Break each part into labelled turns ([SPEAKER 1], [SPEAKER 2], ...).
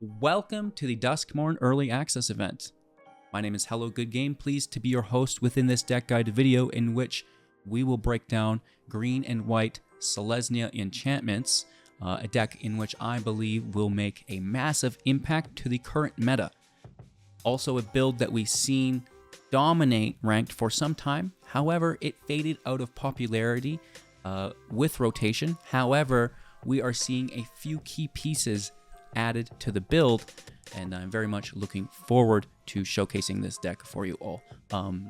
[SPEAKER 1] Welcome to the Duskmourn Early Access event. My name is Hello Good Game, pleased to be your host within this deck guide video in which we will break down green and white Selesyna Enchantments, a deck in which I believe will make a massive impact to the current meta. Also a build that we've seen dominate ranked for some time, however it faded out of popularity with rotation. However, we are seeing a few key pieces added to the build, and I'm very much looking forward to showcasing this deck for you all.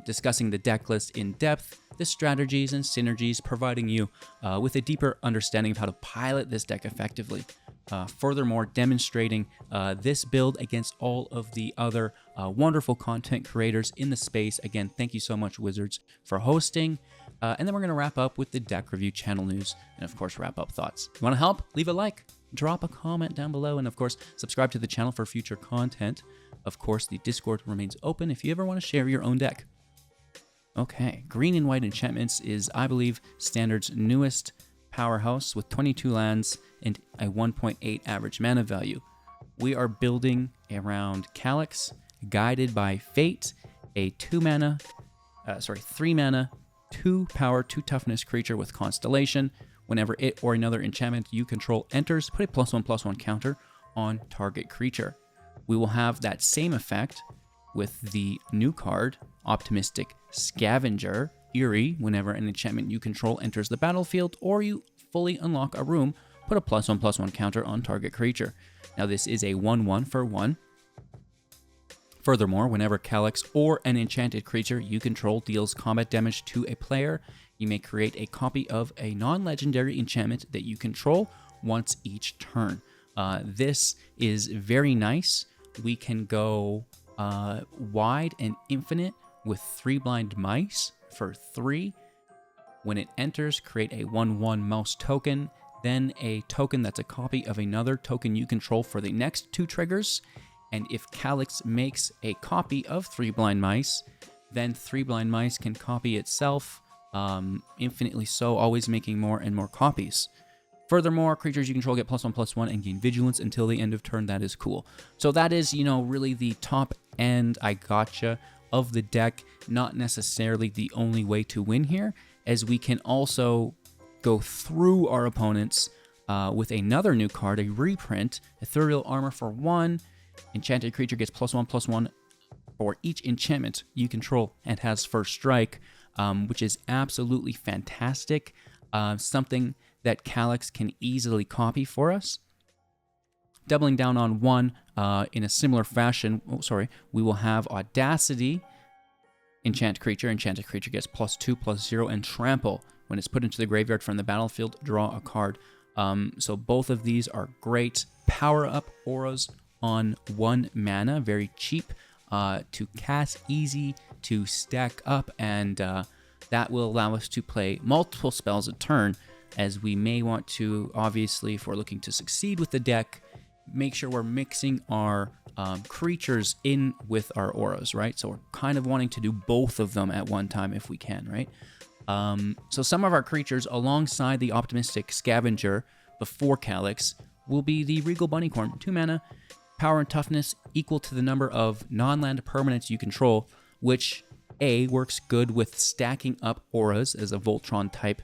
[SPEAKER 1] Discussing the deck list in depth, the strategies and synergies, providing you with a deeper understanding of how to pilot this deck effectively. Furthermore, demonstrating this build against all of the other wonderful content creators in the space. Again, thank you so much, Wizards, for hosting. And then we're going to wrap up with the deck review, channel news, and of course, wrap up thoughts. If you want to help? Leave a like, drop a comment down below, and of course, subscribe to the channel for future content. Of course, the Discord remains open if you ever want to share your own deck. Okay, green and white enchantments is, I believe, Standard's newest powerhouse with 22 lands and a 1.8 average mana value. We are building around Calix, guided by Fate, a 3 mana, 2 power, 2 toughness creature with Constellation. Whenever it or another enchantment you control enters, put a +1/+1 counter on target creature. We will have that same effect with the new card, Optimistic Scavenger, Eerie. Whenever an enchantment you control enters the battlefield or you fully unlock a room, put a +1/+1 counter on target creature. Now this is a 1/1 for 1. Furthermore, whenever Calix or an enchanted creature you control deals combat damage to a player, you may create a copy of a non-legendary enchantment that you control once each turn. This is very nice. We can go wide and infinite with 3 blind mice for 3. When it enters, create a 1/1 mouse token, then a token that's a copy of another token you control for the next 2 triggers. And if Calix makes a copy of 3 blind mice, then 3 blind mice can copy itself, infinitely so, always making more and more copies. Furthermore, creatures you control get +1/+1 and gain vigilance until the end of turn. That is cool. So that is, really the top end I gotcha of the deck. Not necessarily the only way to win here, as we can also go through our opponents with another new card, a reprint, Ethereal Armor for 1. Enchanted creature gets +1/+1 for each enchantment you control and has first strike, which is absolutely fantastic. Something that Calix can easily copy for us. Doubling down on 1 in a similar fashion, we will have Audacity, Enchanted creature gets +2/+0 and trample. When it's put into the graveyard from the battlefield, draw a card. So both of these are great power-up auras on 1 mana, very cheap to cast, easy to stack up, and that will allow us to play multiple spells a turn, as we may want to, obviously, if we're looking to succeed with the deck, make sure we're mixing our creatures in with our auras, right? So we're kind of wanting to do both of them at one time if we can, right? So some of our creatures alongside the Optimistic Scavenger before Calix will be the Regal Bunnicorn, 2 mana, power and toughness equal to the number of non-land permanents you control, which A, works good with stacking up auras as a Voltron type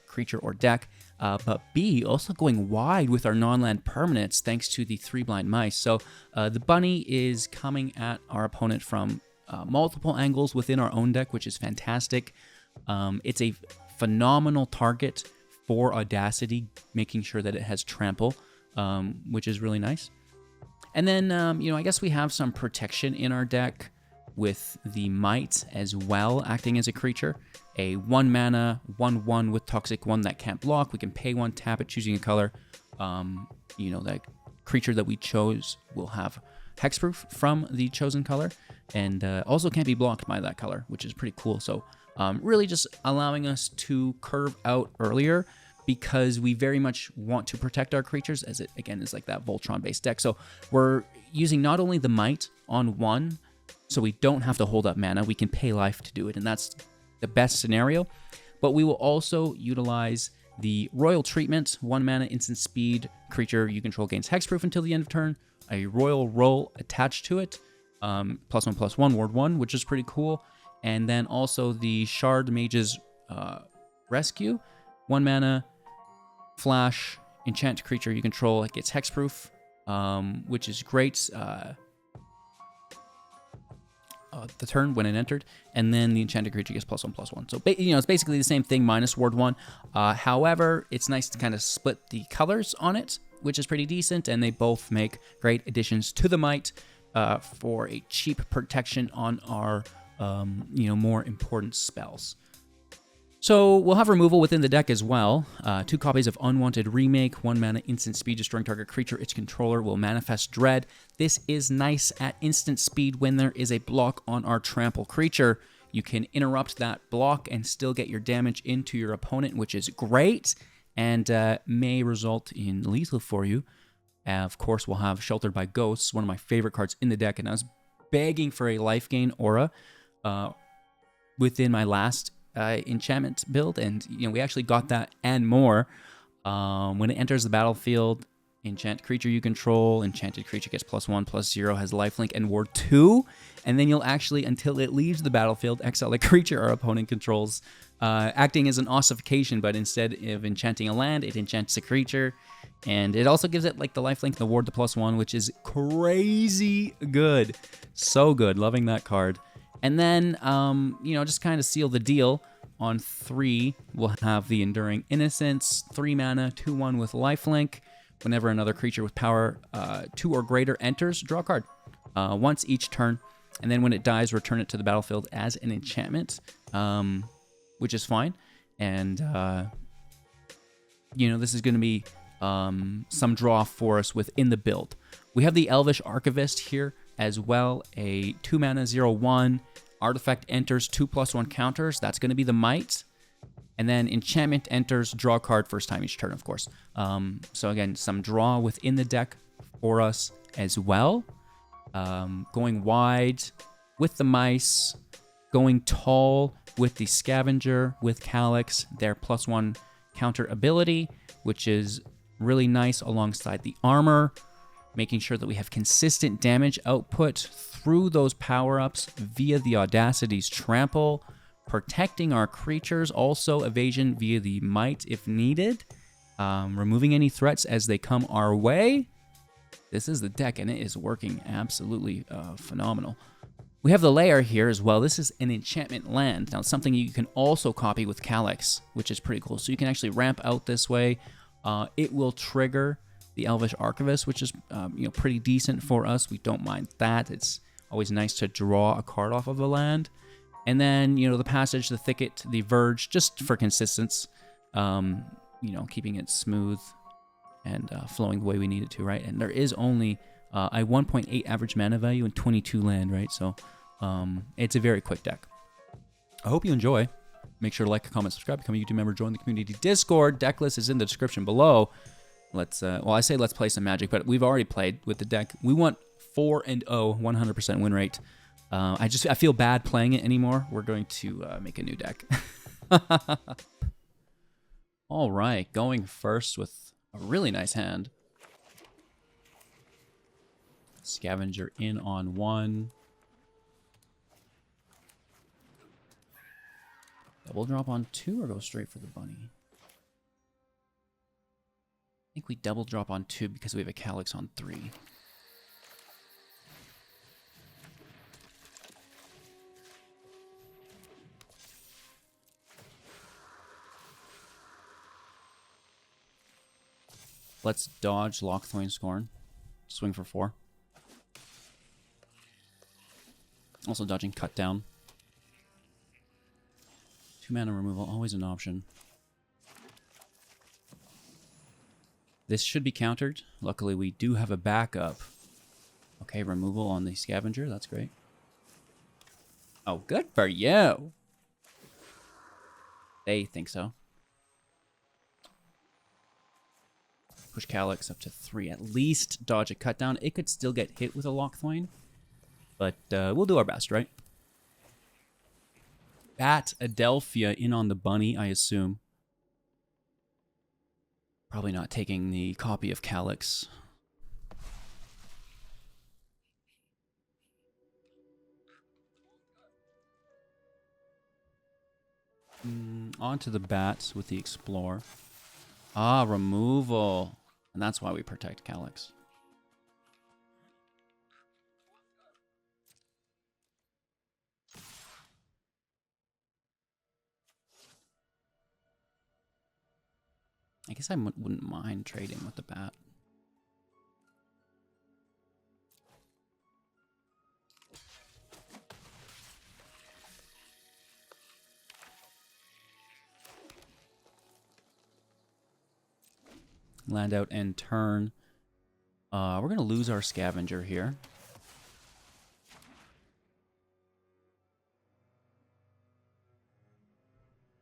[SPEAKER 1] creature or deck, but B, also going wide with our non-land permanents thanks to the 3 blind mice. So the bunny is coming at our opponent from multiple angles within our own deck, which is fantastic. It's a phenomenal target for Audacity, making sure that it has trample, which is really nice. And then, I guess we have some protection in our deck with the Mite as well, acting as a creature. A 1 mana, 1/1 with Toxic 1 that can't block. We can pay 1, tap it, choosing a color. That creature that we chose will have hexproof from the chosen color, and also can't be blocked by that color, which is pretty cool. So really just allowing us to curve out earlier, because we very much want to protect our creatures, as it, again, is like that Voltron-based deck. So we're using not only the Mite on 1, so we don't have to hold up mana, we can pay life to do it, and that's the best scenario, but we will also utilize The Royal Treatment, 1 mana instant speed creature you control gains hexproof until the end of turn. A Royal Roll attached to it, +1/+1, ward 1, which is pretty cool. And then also the Shardmage's Rescue, 1 mana flash enchant creature you control. It gets hexproof, which is great. The turn when it entered, and then the enchanted creature gets +1/+1. So it's basically the same thing minus ward 1. However, it's nice to kind of split the colors on it, which is pretty decent, and they both make great additions to the Mite for a cheap protection on our more important spells. So we'll have removal within the deck as well. 2 copies of Unwanted Remake, 1 mana instant speed, destroying target creature its controller will manifest dread. This is nice at instant speed when there is a block on our trample creature. You can interrupt that block and still get your damage into your opponent, which is great, and may result in lethal for you. Of course, we'll have Sheltered by Ghosts, one of my favorite cards in the deck, and I was begging for a life gain aura within my last enchantment build, and we actually got that and more. When it enters the battlefield, enchant creature you control, enchanted creature gets +1/+0, has lifelink and ward 2, and then you'll actually, until it leaves the battlefield, exile a creature our opponent controls, acting as an ossification, but instead of enchanting a land, it enchants a creature, and it also gives it like the lifelink and the ward to +1, which is crazy good. So good, loving that card. And then, just kind of seal the deal. On 3, we'll have the Enduring Innocence, 3 mana, 2/1 with lifelink. Whenever another creature with power 2 or greater enters, draw a card once each turn. And then when it dies, return it to the battlefield as an enchantment, which is fine. And, this is going to be some draw for us within the build. We have the Elvish Archivist here as well, a 2 mana 0/1. Artifact enters 2/+1 counters. That's going to be the Mite. And then enchantment enters, draw a card first time each turn, of course. So again, some draw within the deck for us as well. Going wide with the mice. Going tall with the Scavenger, with Calix, their +1 counter ability, which is really nice alongside the armor. Making sure that we have consistent damage output through those power-ups via the Audacity's Trample, protecting our creatures, also evasion via the Mite if needed, removing any threats as they come our way. This is the deck, and it is working absolutely phenomenal. We have the Lair here as well. This is an enchantment land. Now, it's something you can also copy with Calix, which is pretty cool. So you can actually ramp out this way. It will trigger the Elvish Archivist, which is pretty decent for us. We don't mind that. It's always nice to draw a card off of a land. And then, the Passage, the Thicket, the Verge, just for consistency, keeping it smooth and flowing the way we need it to, right? And there is only a 1.8 average mana value and 22 land, right? So it's a very quick deck. I hope you enjoy. Make sure to like, comment, subscribe, become a YouTube member, join the community Discord. Decklist is in the description below. Let's play some Magic, but we've already played with the deck. We want 4-0, 100% win rate. I feel bad playing it anymore. We're going to make a new deck. All right, going first with a really nice hand. Scavenger in on 1. Double drop on 2 or go straight for the bunny? I think we double drop on 2 because we have a Calix on 3. Let's dodge Lockthwain Scorn. Swing for 4. Also dodging Cut Down. 2 mana removal, always an option. This should be countered. Luckily, we do have a backup. Okay, removal on the Scavenger. That's great. Oh, good for you. They think so. Push Calix up to 3. At least dodge a Cut Down. It could still get hit with a Lockthwain. But we'll do our best, right? Bat Adelphia in on the bunny, I assume. Probably not taking the copy of Calix. On to the bats with the Explore. Ah, removal. And that's why we protect Calix. I guess I wouldn't mind trading with the bat. Land out and turn. We're going to lose our Scavenger here.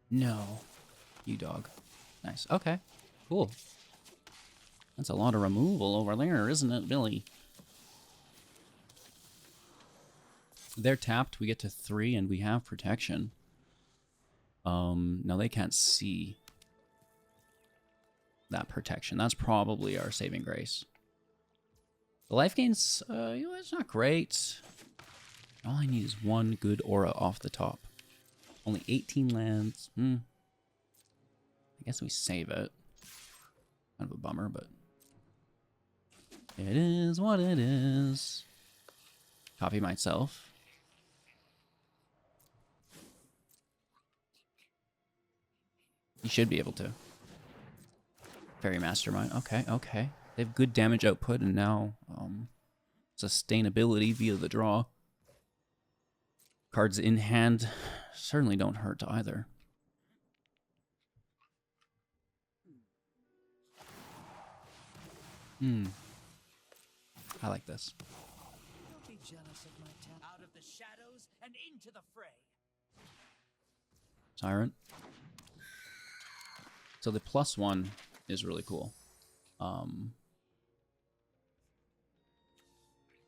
[SPEAKER 1] No. You dog. Nice. Okay. Cool. That's a lot of removal over there, isn't it, Billy? They're tapped. We get to 3, and we have protection. No, they can't see that protection. That's probably our saving grace. The life gain's, it's not great. All I need is 1 good aura off the top. Only 18 lands. I guess we save it. Kind of a bummer, but it is what it is. Copy myself. You should be able to. Fairy Mastermind. Okay, okay. They have good damage output and now sustainability via the draw. Cards in hand certainly don't hurt either. I like this.
[SPEAKER 2] Don't be jealous of my talent. Out of the shadows and into the fray.
[SPEAKER 1] Tyrant. So the +1 is really cool.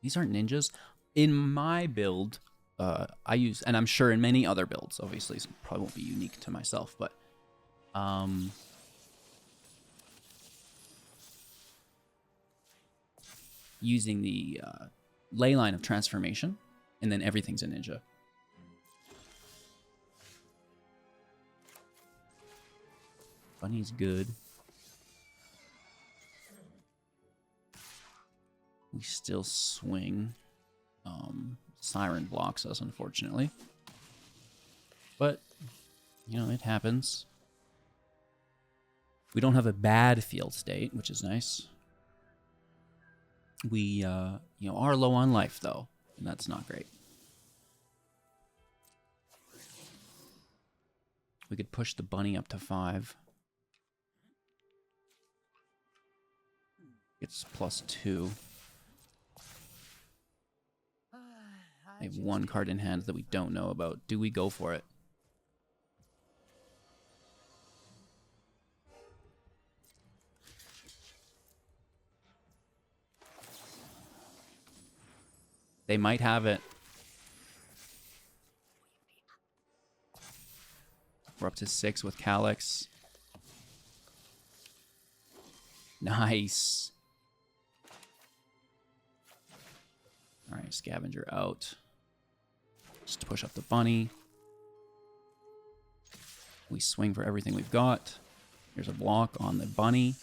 [SPEAKER 1] These aren't ninjas. In my build, I use, and I'm sure in many other builds, obviously, it probably won't be unique to myself, but using the ley line of transformation, and then everything's a ninja. Bunny's good. We still swing. Siren blocks us, unfortunately. But, you know, it happens. We don't have a bad field state, which is nice. We, you know, are low on life, though, and that's not great. We could push the bunny up to 5. It's +2. They have 1 card in hand that we don't know about. Do we go for it? They might have it. We're up to 6 with Calix. Nice. Alright, Scavenger out. Just to push up the bunny. We swing for everything we've got. Here's a block on the bunny.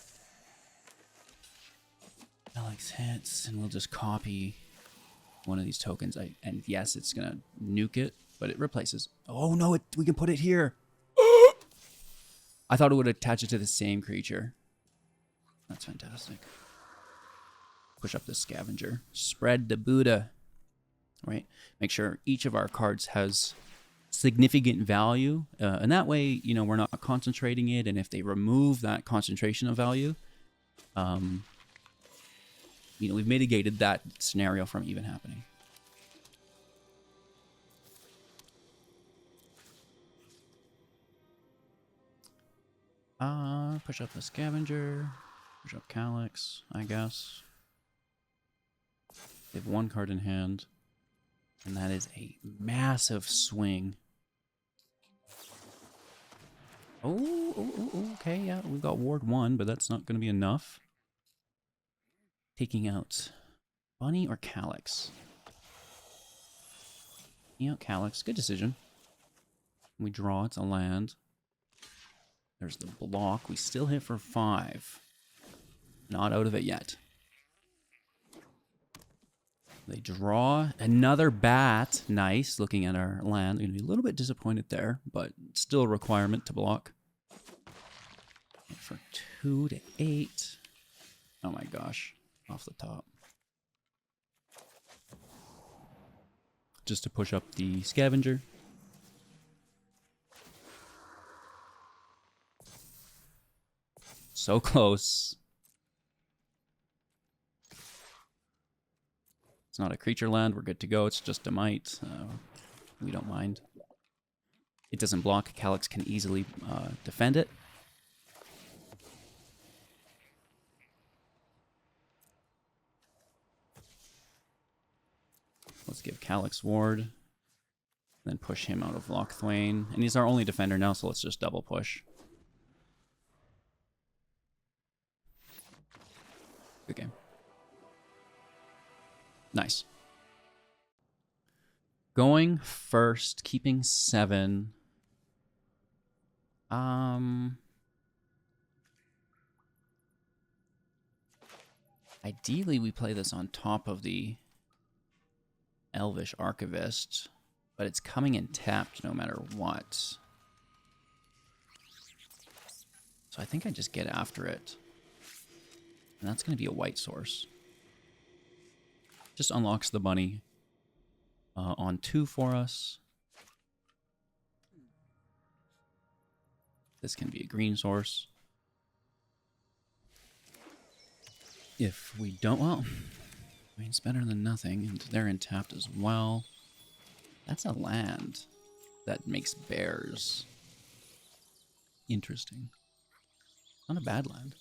[SPEAKER 1] Calix hits, and we'll just copy one of these tokens. And yes, it's going to nuke it, but it replaces. Oh no, we can put it here. I thought it would attach it to the same creature. That's fantastic. Push up the Scavenger. Spread the Buddha. Right? Make sure each of our cards has significant value. And that way, you know, we're not concentrating it. And if they remove that concentration of value, you know, we've mitigated that scenario from even happening. Push up the Scavenger. Push up Calix, I guess. They have 1 card in hand. And that is a massive swing. Okay, yeah, we've got Ward 1, but that's not going to be enough. Taking out Bunny or Calix? Taking out Calix, good decision. We draw, it's a land. There's the block, we still hit for 5. Not out of it yet. They draw another bat. Nice. Looking at our land. Going to be a little bit disappointed there, but still a requirement to block. For 2 to 8. Oh my gosh. Off the top. Just to push up the scavenger. So close. It's not a creature land. We're good to go. It's just a Mite. We don't mind. It doesn't block. Calix can easily defend it. Let's give Calix ward. Then push him out of Lochthwain. And he's our only defender now, so let's just double push. Good game. Nice. Going first, keeping 7. Ideally, we play this on top of the Elvish Archivist, but it's coming in tapped no matter what. So I think I just get after it. And that's going to be a white source. Just unlocks the bunny on 2 for us. This can be a green source. If we don't, well, I mean, it's better than nothing, and they're in tapped as well. That's a land that makes bears. Interesting. Not a bad land.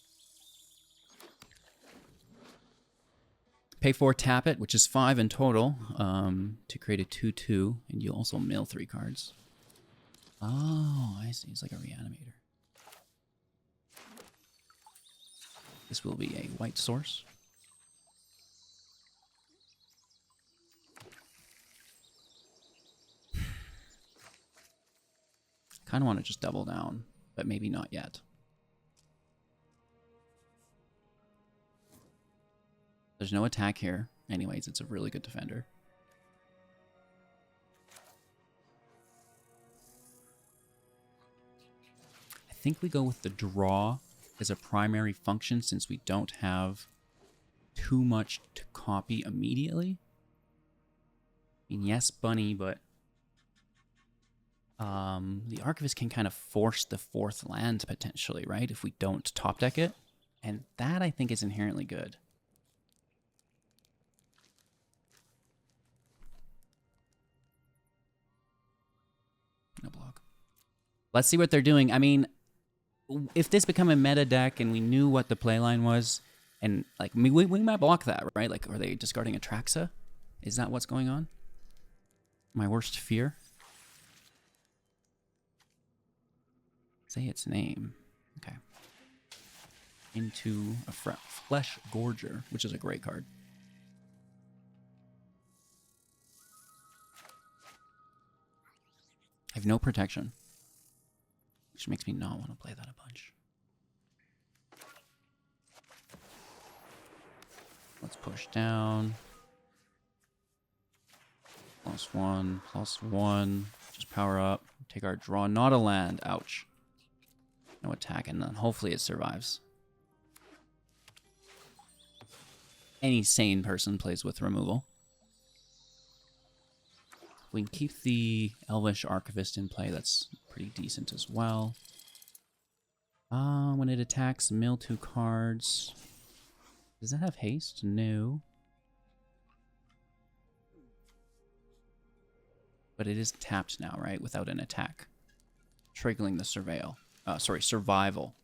[SPEAKER 1] Pay 4, tap it, which is 5 in total, to create a 2/2, and you also mill 3 cards. Oh, I see. It's like a reanimator. This will be a white source. Kind of want to just double down, but maybe not yet. There's no attack here. Anyways, it's a really good defender. I think we go with the draw as a primary function since we don't have too much to copy immediately. I mean, yes, bunny, but the Archivist can kind of force the 4th land potentially, right? If we don't top deck it. And that, I think, is inherently good. No block. Let's see what they're doing. I mean, if this become a meta deck and we knew what the playline was, and like we might block that, right? Like, are they discarding Atraxa? Is that what's going on? My worst fear? Say its name. Okay. Into a Flesh Gorger, which is a great card. I have no protection, which makes me not want to play that a bunch. Let's push down. +1, +1. Just power up. Take our draw. Not a land. Ouch. No attack, and then hopefully it survives. Any sane person plays with removal. We can keep the Elvish Archivist in play. That's pretty decent as well. When it attacks, mill 2 cards. Does that have haste? No. But it is tapped now, right? Without an attack. Triggering the survival.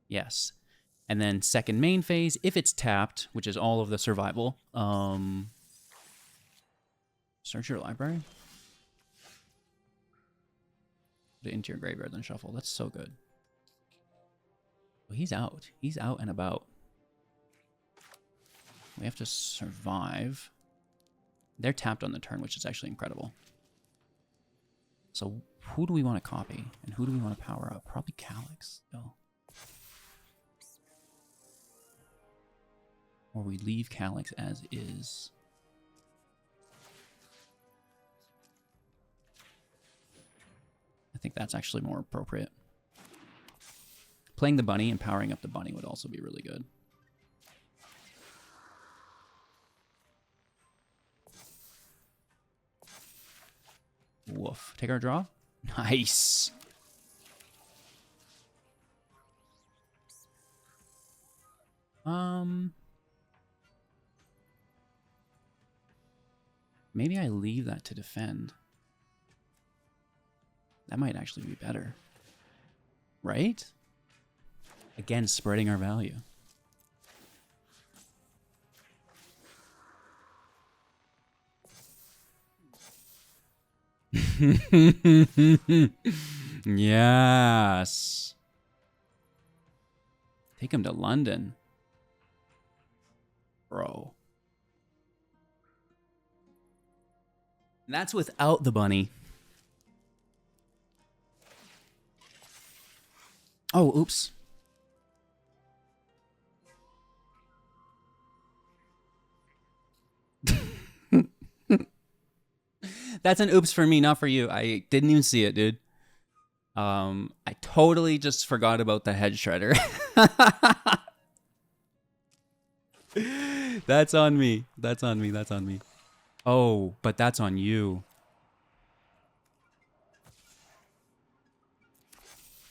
[SPEAKER 1] Yes. And then second main phase, if it's tapped, which is all of the survival, search your library. Put it into your graveyard, then shuffle. That's so good. Well, he's out. He's out and about. We have to survive. They're tapped on the turn, which is actually incredible. So who do we want to copy? And who do we want to power up? Probably Calix, though. Or we leave Calix as is. I think that's actually more appropriate. Playing the bunny and powering up the bunny would also be really good. Woof. Take our draw. Nice. Maybe I leave that to defend. That might actually be better. Right? Again, spreading our value. Yes. Take him to London. Bro. And that's without the bunny. Oh, oops. That's an oops for me, not for you. I didn't even see it, dude. I totally just forgot about the head shredder. That's on me. That's on me. That's on me. Oh, but that's on you.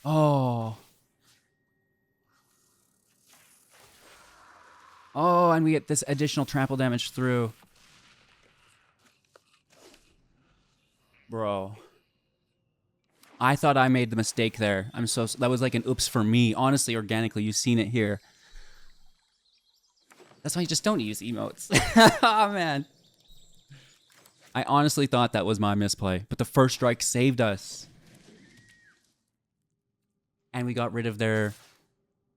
[SPEAKER 1] Oh. Oh, and we get this additional trample damage through. Bro. I thought I made the mistake there. That was like an oops for me. Honestly, organically, you've seen it here. That's why you just don't use emotes. Oh, man. I honestly thought that was my misplay, but the first strike saved us. And we got rid of their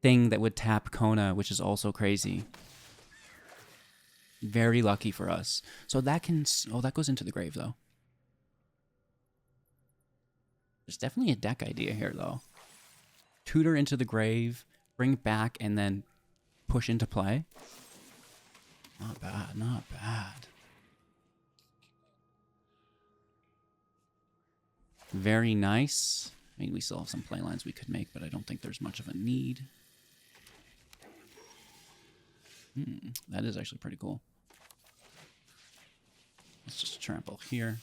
[SPEAKER 1] thing that would tap Kona, which is also crazy. Very lucky for us. So that can... Oh, that goes into the grave, though. There's definitely a deck idea here, though. Tutor into the grave, bring it back, and then push into play. Not bad, not bad. Very nice. I mean, we still have some play lines we could make, but I don't think there's much of a need. That is actually pretty cool. Let's just trample here.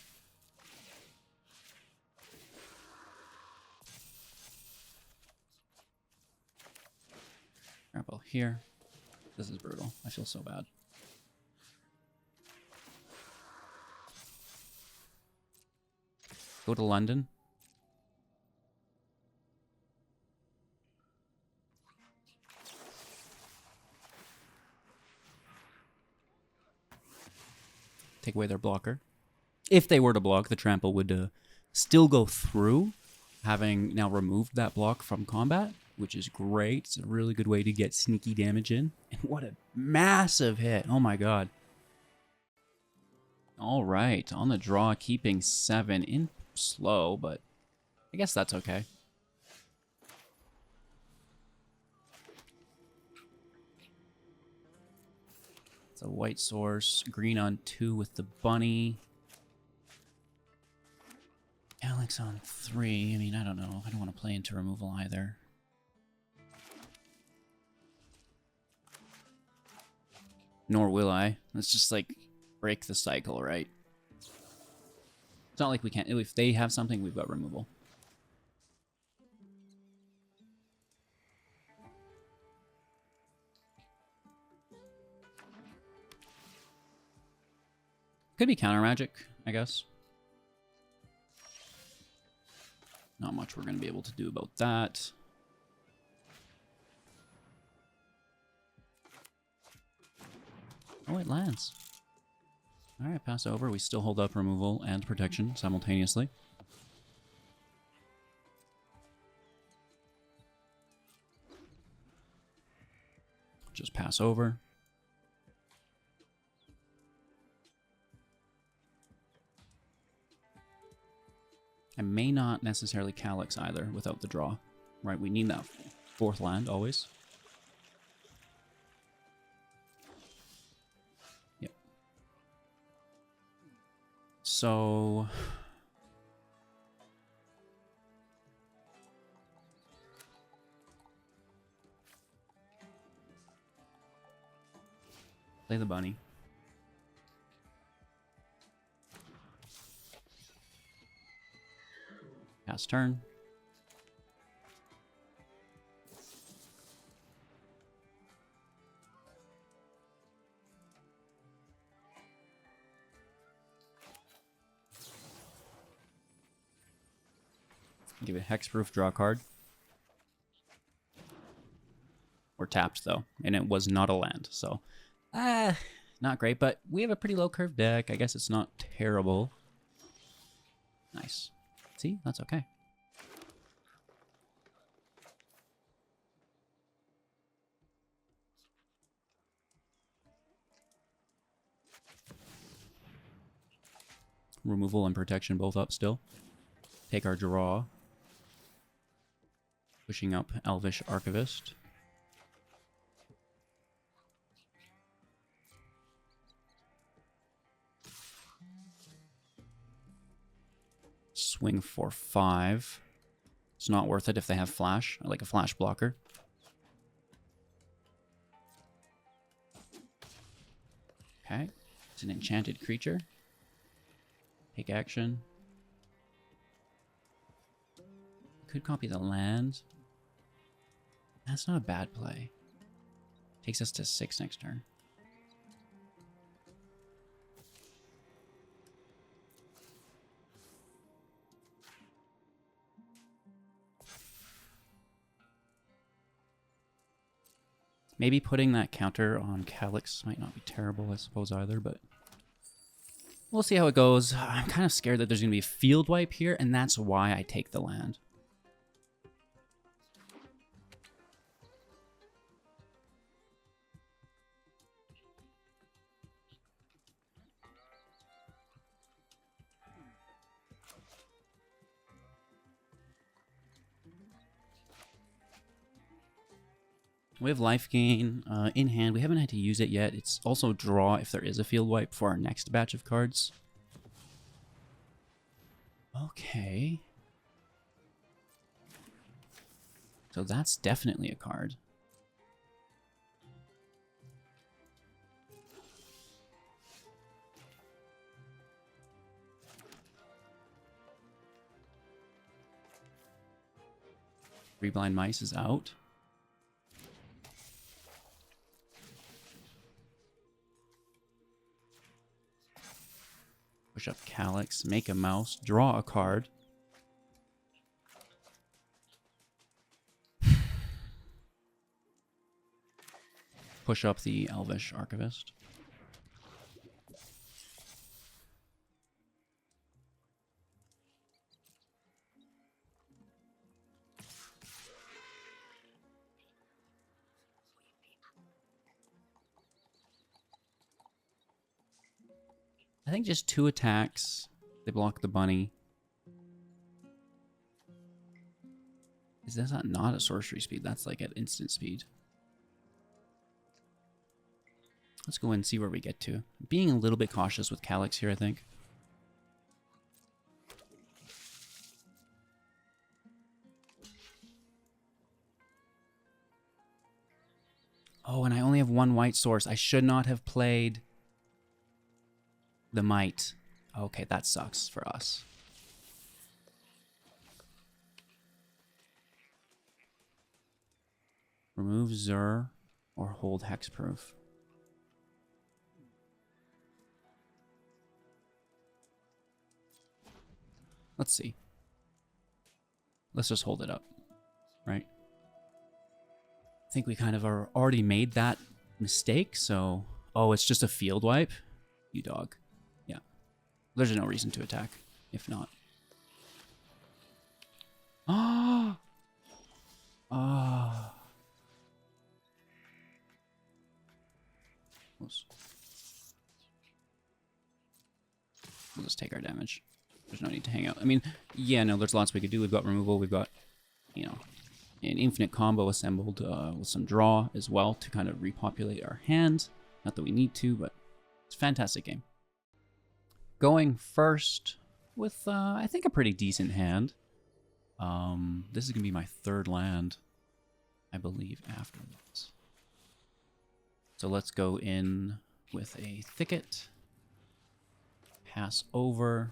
[SPEAKER 1] Trample here. This is brutal. I feel so bad. Go to London. Take away their blocker. If they were to block, the trample would still go through, having now removed that block from combat, which is great. It's a really good way to get sneaky damage in. And what a massive hit. Oh my god. All right, on the draw, keeping 7 in slow, but I guess that's okay. It's a white source, green on 2 with the bunny. Calix on 3. I mean, I don't know. I don't want to play into removal either. Nor will I. Let's just, like, break the cycle, right? It's not like we can't... If they have something, we've got removal. Could be counter magic, I guess. Not much we're going to be able to do about that. Oh, it lands. Alright, pass over. We still hold up removal and protection simultaneously. just pass over. I may not necessarily Calix either without the draw. Right, we need that fourth land always. Yep. So... play the bunny. Pass turn. Give it hexproof, draw a card. We're tapped though, and it was not a land, so not great, but we have a pretty low curve deck. I guess it's not terrible. Nice. See, that's okay. Removal and protection both up still. Take our draw. Pushing up Elvish Archivist. Swing for 5. It's not worth it if they have flash. I like a flash blocker. Okay. It's an enchanted creature. Take action. Could copy the land. That's not a bad play. Takes us to 6 next turn. Maybe putting that counter on Calix might not be terrible, I suppose, either, but we'll see how it goes. I'm kind of scared that there's going to be a field wipe here, and that's why I take the land. We have life gain in hand. We haven't had to use it yet. It's also draw if there is a field wipe for our next batch of cards. Okay. So that's definitely a card. Three Blind Mice is out. Push up Calix, make a mouse, draw a card. Push up the Elvish Archivist. I think just 2 attacks. They block the bunny. Is that not a sorcery speed? That's like at instant speed. Let's go and see where we get to. Being a little bit cautious with Calix here, I think. Oh, and I only have 1 white source. I should not have played the Mite. Okay, that sucks for us. Remove Zur or hold Hexproof. Let's see. Let's just hold it up, right? I think we kind of already made that mistake, so... Oh, it's just a field wipe? You dog. Yeah. There's no reason to attack, if not. Ah! Ah! We'll just take our damage. There's no need to hang out. I mean, yeah, no, there's lots we could do. We've got removal. We've got, you know, an infinite combo assembled with some draw as well to kind of repopulate our hand. Not that we need to, but it's a fantastic game. Going first with, I think, a pretty decent hand. This is going to be my third land, I believe, after this. So let's go in with a Thicket. Pass over.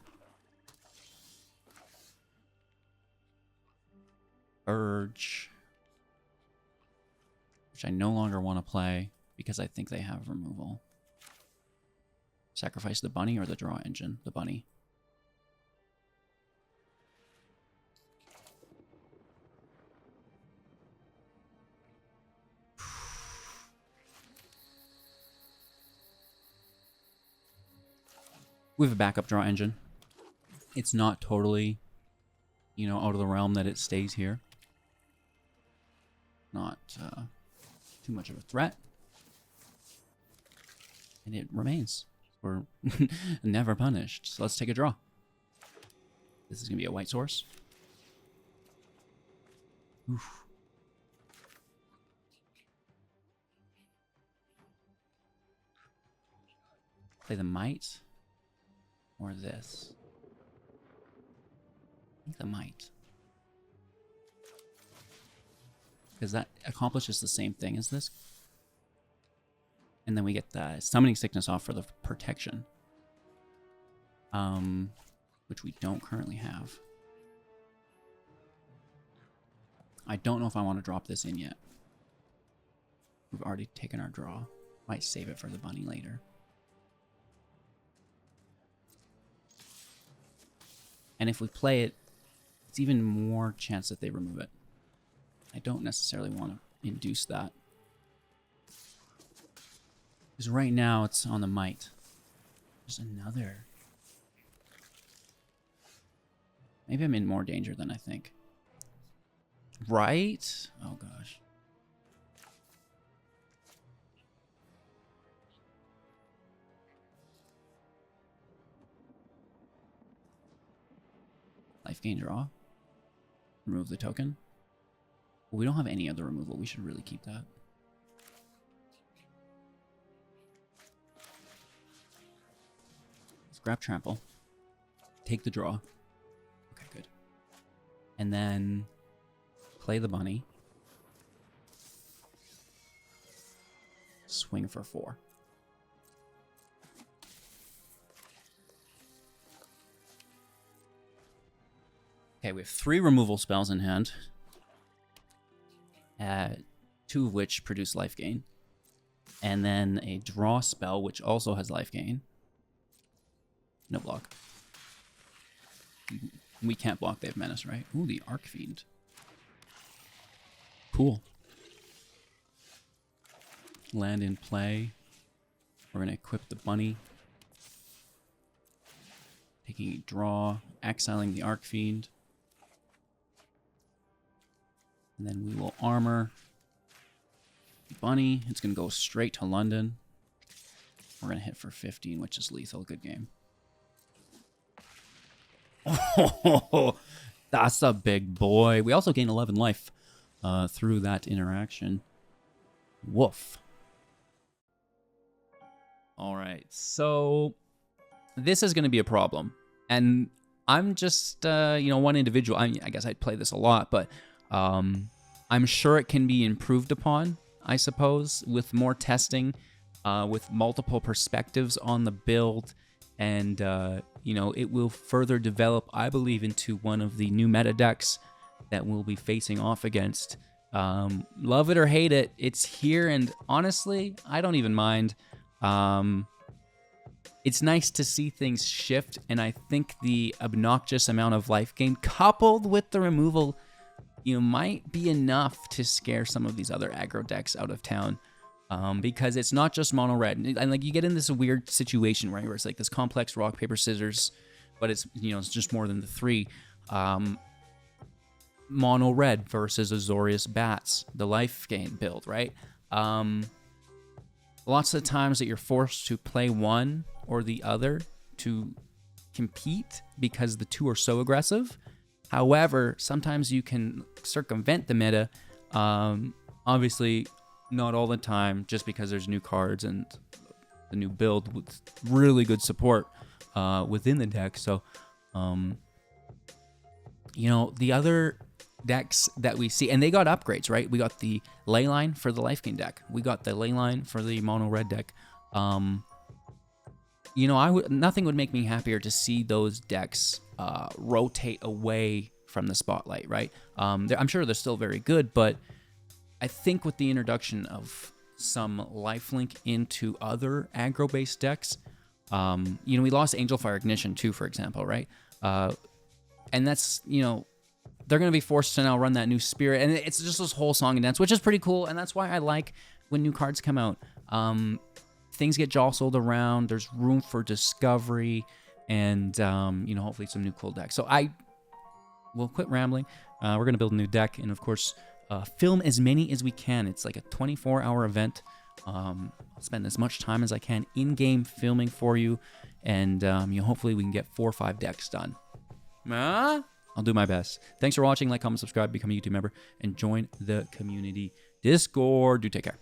[SPEAKER 1] Verge. Which I no longer want to play because I think they have removal. Sacrifice the bunny or the draw engine? The bunny. We have a backup draw engine. It's not totally, you know, out of the realm that it stays here. Not too much of a threat. And it remains. We're never punished. So let's take a draw. This is going to be a white source. Oof. Play the Mite. Or this. I think the Mite. Because that accomplishes the same thing as this. And then we get the Summoning Sickness off for the protection. Which we don't currently have. I don't know if I want to drop this in yet. We've already taken our draw. Might save it for the bunny later. And if we play it, it's even more chance that they remove it. I don't necessarily want to induce that. Because right now it's on the Mite. There's another. Maybe I'm in more danger than I think. Right? Oh gosh. Life gain draw. Remove the token. We don't have any other removal. We should really keep that. Let's grab Trample. Take the draw. Okay, good. And then play the bunny. Swing for 4. Okay, we have 3 removal spells in hand. 2 of which produce life gain. And then a draw spell, which also has life gain. No block. We can't block, they have menace, right? Ooh, the Archfiend. Cool. Land in play. We're going to equip the bunny. Taking a draw, exiling the Archfiend. And then we will armor the bunny. It's going to go straight to London. We're going to hit for 15, which is lethal. Good game. Oh, that's a big boy. We also gain 11 life through that interaction. Woof. All right, so this is going to be a problem. And I'm just, one individual. I guess I'd play this a lot, but I'm sure it can be improved upon, I suppose, with more testing, with multiple perspectives on the build. And, it will further develop, I believe, into one of the new meta decks that we'll be facing off against. Love it or hate it, it's here, and honestly, I don't even mind. It's nice to see things shift, and I think the obnoxious amount of life gain coupled with the removal, might be enough to scare some of these other aggro decks out of town. Because it's not just mono red, and like you get in this weird situation, right, where it's like this complex rock paper scissors, but it's it's just more than the 3. Mono red versus Azorius Bats, the life gain build, right? lots of the times that you're forced to play one or the other to compete because the two are so aggressive. However, sometimes you can circumvent the meta. Obviously, not all the time, just because there's new cards and the new build with really good support within the deck. So, you know, the other decks that we see, and they got upgrades, right? We got the Leyline for the Life Gain deck. We got the Leyline for the Mono Red deck. You know, nothing would make me happier to see those decks rotate away from the spotlight, right? I'm sure they're still very good, but I think with the introduction of some lifelink into other aggro-based decks, you know, we lost Angelfire Ignition too, for example, right? And that's, you know, they're going to be forced to now run that new Spirit, and it's just this whole song and dance, which is pretty cool, and that's why I like when new cards come out. Things get jostled around, there's room for discovery, and, you know, hopefully some new cool decks. So I will quit rambling. We're going to build a new deck, and of course, film as many as we can. It's like a 24-hour event. I'll spend as much time as I can in-game filming for you, and you know, hopefully we can get 4 or 5 decks done. I'll do my best. Thanks for watching. Like, comment, subscribe, become a YouTube member, and join the community Discord. Do take care.